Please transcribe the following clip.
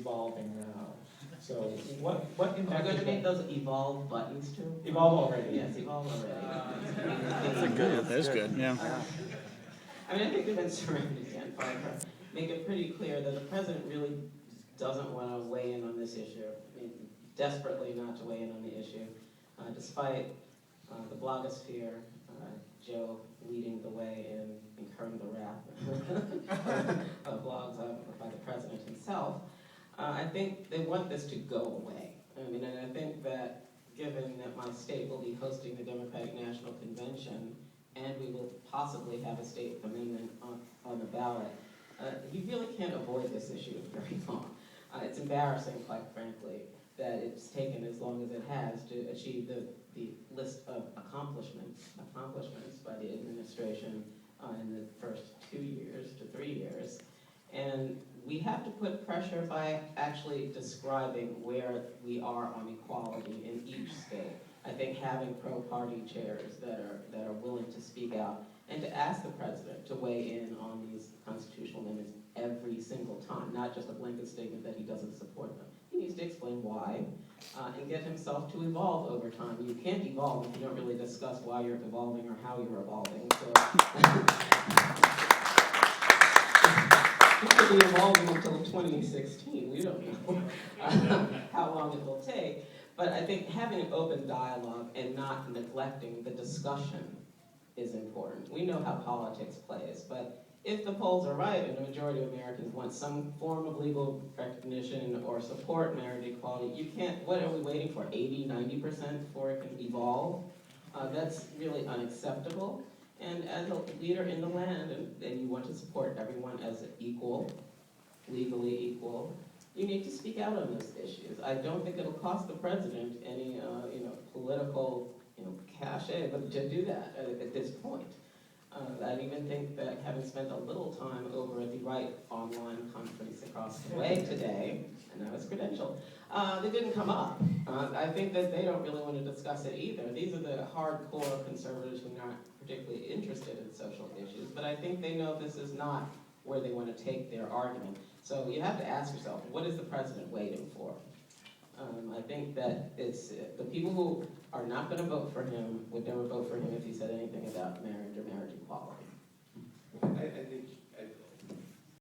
evolving now. So what Are we impact going is to make that? those evolve buttons too? Evolve already. Yes, evolve already. That's good, yeah. I mean, I think they've been surrounded again by her. Make it pretty clear that the president really doesn't want to weigh in on this issue. I mean, desperately not to weigh in on the issue, despite the blogosphere, Joe leading the way in incurring the wrath of blogs by the president himself. I think they want this to go away. I mean, and I think that given that my state will be hosting the Democratic National Convention, and we will possibly have a state amendment on the ballot, you really can't avoid this issue very long. It's embarrassing, quite frankly, that it's taken as long as it has to achieve the list of accomplishments by the administration in the first 2 years to 3 years. And we have to put pressure by actually describing where we are on equality in each state. I think having pro-party chairs that are willing to speak out and to ask the president to weigh in on these constitutional limits every single time, not just a blanket statement that he doesn't support them. He needs to explain why and get himself to evolve over time. You can't evolve if you don't really discuss why you're evolving or how you're evolving. So it could be evolving until 2016. We don't know how long it will take. But I think having an open dialogue and not neglecting the discussion is important. We know how politics plays, but if the polls are right and the majority of Americans want some form of legal recognition or support marriage equality, you can't, what are we waiting for, 80, 90% before it can evolve? That's really unacceptable. And as a leader in the land, and you want to support everyone as equal, legally equal, you need to speak out on those issues. I don't think it'll cost the president any, political, cachet, but to do that at this point. I even think that having spent a little time over at the Right online conference across the way today, and I was credentialed, they didn't come up. I think that they don't really want to discuss it either. These are the hardcore conservatives who are not particularly interested in social issues, but I think they know this is not where they want to take their argument. So you have to ask yourself, what is the president waiting for? I think that it's the people who are not going to vote for him would never vote for him if he said anything about marriage or marriage equality. I think